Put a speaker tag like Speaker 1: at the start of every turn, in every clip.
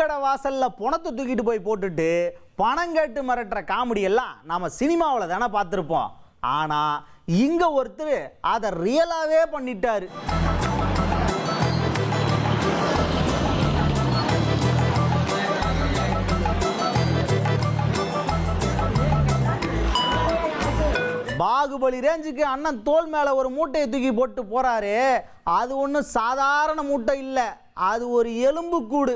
Speaker 1: கடை வாசல்ல பணத்தை தூக்கிட்டு போய் போட்டுட்டு பணம் கேட்டு மிரட்டுற காமெடி எல்லாம் நாம சினிமாவில் தானே பார்த்துருப்போம். ஆனா இங்க ஒருத்தர் அதை ரியலாவே பண்ணிட்டாரு. பாகுபலி ரேஞ்சுக்கு அண்ணன் தோல் மேல ஒரு மூட்டையை தூக்கி போட்டு போறாரு. அது ஒன்றும் சாதாரண மூட்டை இல்லை, அது ஒரு எலும்பு கூடு.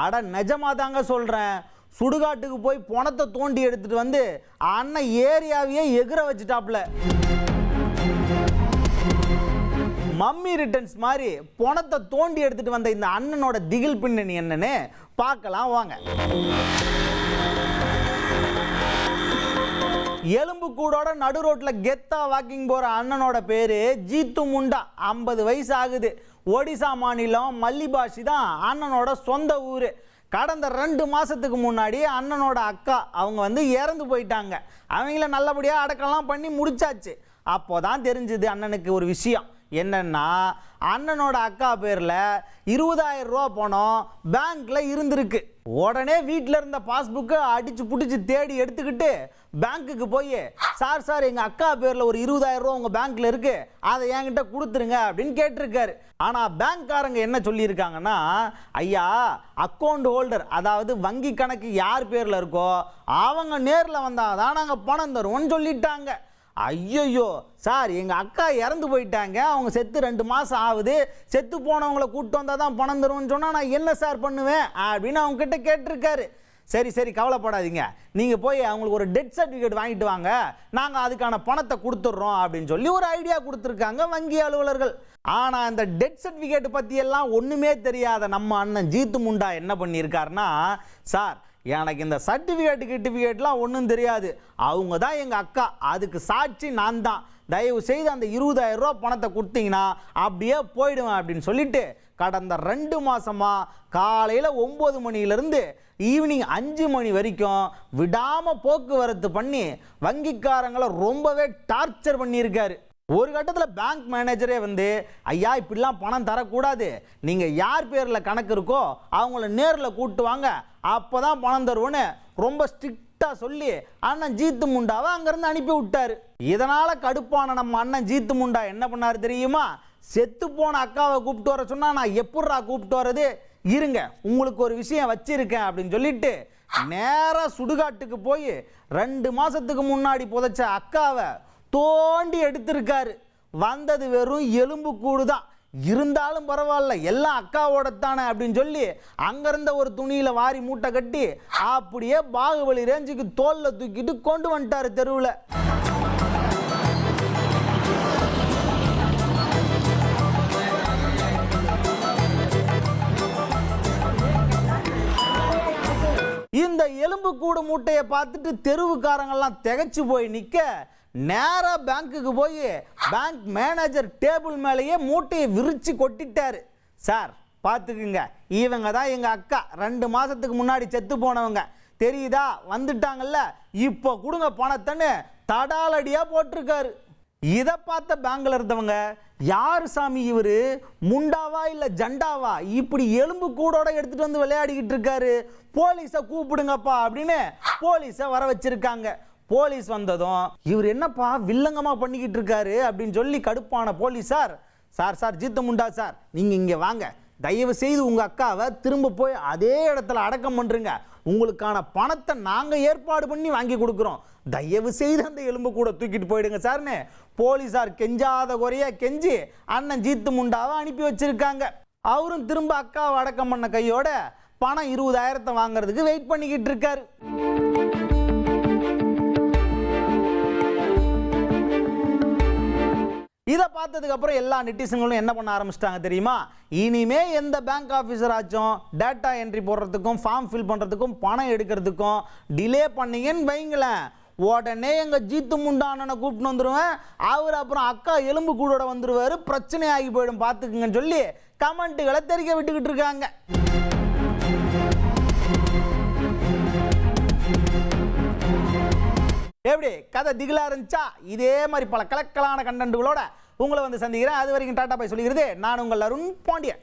Speaker 1: அட நிஜமா தாங்க சொல்றேன். சுடுகாட்டுக்கு போய் பணத்தை தோண்டி எடுத்துட்டு வந்து அண்ணன் ஏரியாவையே எகிர வச்சுட்டாப்ல. மம்மி ரிட்டர்ன்ஸ் மாதிரி பணத்தை தோண்டி எடுத்துட்டு வந்த இந்த அண்ணனோட திகில் பின்னணி என்னன்னு பார்க்கலாம் வாங்க. எலும்பு கூடோட நடு ரோட்ல கெத்தா வாக்கிங் போற அண்ணனோட பேரு ஜீத்து முண்டா. 50 வயசு ஆகுது. ஒடிசா மாநிலம் மல்லிபாஷி தான் அண்ணனோட சொந்த ஊர். கடந்த 2 மாசத்துக்கு முன்னாடி அண்ணனோட அக்கா அவங்க வந்து இறந்து போயிட்டாங்க. அவங்கள நல்லபடியாக அடக்கெல்லாம் பண்ணி முடிச்சாச்சு. அப்போதான் தெரிஞ்சுது அண்ணனுக்கு ஒரு விஷயம். என்னன்னா அண்ணனோட அக்கா பேர்ல 20,000 ரூபா பணம் பேங்க்ல இருந்திருக்கு. உடனே வீட்டில் இருந்த பாஸ்புக்கை அடிச்சு புடிச்சு தேடி எடுத்துக்கிட்டு பேங்க்குக்கு போய் சார் எங்க அக்கா பேர்ல ஒரு 20,000 ரூபா உங்க பேங்க்ல இருக்கு, அதை என்கிட்ட கொடுத்துருங்க அப்படின்னு கேட்டிருக்காரு. ஆனா பேங்க்காரங்க என்ன சொல்லியிருக்காங்கன்னா, ஐயா அக்கௌண்ட் ஹோல்டர், அதாவது வங்கி கணக்கு யார் பேர்ல இருக்கோ அவங்க நேரில் வந்தாதான் நாங்கள் பணம் தருவோம்னு சொல்லிட்டாங்க. ஐயோ சார், எங்கள் அக்கா இறந்து போயிட்டாங்க, அவங்க செத்து 2 மாதம் ஆகுது, செத்து போனவங்களை கூப்பிட்டு வந்தால் தான் பணம் தருவோன்னு சொன்னால் நான் என்ன சார் பண்ணுவேன் அப்படின்னு அவங்க கிட்ட கேட்டிருக்காரு. சரி கவலைப்படாதீங்க, நீங்கள் போய் அவங்களுக்கு ஒரு டெத் சர்டிஃபிகேட் வாங்கிட்டு வாங்க, நாங்கள் அதுக்கான பணத்தை கொடுத்துட்றோம் அப்படின்னு சொல்லி ஒரு ஐடியா கொடுத்துருக்காங்க வங்கி அலுவலர்கள். ஆனால் அந்த டெத் சர்டிஃபிகேட் பற்றியெல்லாம் ஒன்றுமே தெரியாத நம்ம அண்ணன் ஜீத்து முண்டா என்ன பண்ணியிருக்காருன்னா, சார் எனக்கு இந்த சர்டிஃபிகேட்லாம் ஒன்றும் தெரியாது, அவங்க தான் எங்கள் அக்கா, அதுக்கு சாட்சி நான் தான், தயவு செய்து அந்த 20,000 ரூபா பணத்தை கொடுத்தீங்கன்னா அப்படியே போயிடுவேன் அப்படின்னு சொல்லிட்டு கடந்த 2 மாசமா காலையில் 9 மணியிலிருந்து ஈவினிங் 5 மணி வரைக்கும் விடாமல் போக்குவரத்து பண்ணி வங்கிக்காரங்களை ரொம்பவே டார்ச்சர் பண்ணியிருக்காரு. ஒரு கட்டத்தில் பேங்க் மேனேஜரே வந்து, ஐயா இப்படிலாம் பணம் தரக்கூடாது, நீங்கள் யார் பேரில் கணக்கு இருக்கோ அவங்கள நேரில் கூப்பிட்டு வாங்க, அப்போ தான் பணம் தருவோன்னு ரொம்ப ஸ்ட்ரிக்டாக சொல்லி அண்ணன் ஜீத்து முண்டாவை அங்கேருந்து அனுப்பி விட்டார். இதனால் கடுப்பான நம்ம அண்ணன் ஜீத்து முண்டா என்ன பண்ணார் தெரியுமா, செத்து போன அக்காவை கூப்பிட்டு வர சொன்னால் நான் எப்பட்றா கூப்பிட்டு வர்றது, இருங்க உங்களுக்கு ஒரு விஷயம் வச்சிருக்கேன் அப்படின்னு சொல்லிட்டு நேராக சுடுகாட்டுக்கு போய் 2 மாதத்துக்கு முன்னாடி புதைச்ச அக்காவை தோண்டி எடுத்திருக்காரு. வந்தது வெறும் எலும்பு கூடு தான், இருந்தாலும் பரவாயில்ல எல்லாம் அக்காவோட தானே அப்படின்னு சொல்லி அங்கிருந்த ஒரு துணியில வாரி மூட்டை கட்டி அப்படியே பாகுபலி ரேஞ்சுக்கு தோல்ல தூக்கிட்டு கொண்டு வந்துட்டாரு தெருவில். இந்த எலும்பு கூடு மூட்டையை பார்த்துட்டு தெருவுக்காரங்கெல்லாம் திகைச்சு போய் நிற்க நேரா பேங்க்குக்கு போய் பேங்க் மேனேஜர் டேபிள் மேலேயே மூட்டையை விரிச்சு கொட்டிட்டாரு. சார் பார்த்துக்குங்க, இவங்க தான் எங்கள் அக்கா, 2 மாதத்துக்கு முன்னாடி செத்து போனவங்க, தெரியுதா, வந்துட்டாங்கல்ல, இப்போ கொடுங்க பணத்தைன்னு தடாலடியாக போட்டிருக்காரு. இதை பார்த்த பேங்க்ல இருந்தவங்க, யார் சாமி இவரு, முண்டாவா இல்லை ஜண்டாவா, இப்படி எலும்பு கூடோட எடுத்துட்டு வந்து விளையாடிக்கிட்டு இருக்காரு, போலீஸை கூப்பிடுங்கப்பா அப்படின்னு போலீஸை வர வச்சிருக்காங்க. போலீஸ் வந்ததும் இவர் என்னப்பா வில்லங்கமா பண்ணிக்கிட்டு இருக்காரு அப்படின்னு சொல்லி கடுப்பான போலீஸார், சார் ஜீத்து முண்டா சார், நீங்க இங்க வாங்க, தயவு செய்து உங்க அக்காவை திரும்ப போய் அதே இடத்துல அடக்கம் பண்றீங்க, உங்களுக்கான பணத்தை நாங்க ஏற்பாடு பண்ணி வாங்கி கொடுக்குறோம், தயவு செய்து அந்த எலும்பு கூட தூக்கிட்டு போயிடுங்க சார்னு போலீஸார் கெஞ்சாத குறைய கெஞ்சி அண்ணன் ஜீத்து முண்டாவை அனுப்பி வச்சிருக்காங்க. அவரும் திரும்ப அக்காவை அடக்கம் பண்ண கையோட பணம் 20,000 வாங்குறதுக்கு வெயிட் பண்ணிக்கிட்டு இருக்காரு. இதை பார்த்ததுக்கு அப்புறம் எல்லா நெட்டிசன்களும் என்ன பண்ண ஆரம்பிச்சிட்டாங்க தெரியுமா, இனிமே எந்த பேங்க் ஆஃபீஸர் ஆச்சும் டேட்டா என்ட்ரி போடுறதுக்கும் ஃபார்ம் ஃபில் பண்ணுறதுக்கும் பணம் எடுக்கிறதுக்கும் டிலே பண்ணீங்கன்னு வைங்களேன், உடனே எங்கள் ஜீத்து முண்டானனை கூப்பிட்டு வந்துடுவேன், அவர் அப்புறம் அக்கா எலும்பு கூடோட வந்துடுவார், பிரச்சனை ஆகி போயிடும் பார்த்துக்குங்கன்னு சொல்லி கமெண்ட்டுகளை தெரிவிக்க விட்டுக்கிட்டு இருக்காங்க. எப்படி கதை திகிலா இருந்துச்சா? இதே மாதிரி பல கலக்கலான கண்டென்ட்டுகளோட உங்களை வந்து சந்திக்கிறேன். அது வரைக்கும் டாடா பை சொல்லிக்கிறது நான் உங்கள் அருண் பாண்டியன்.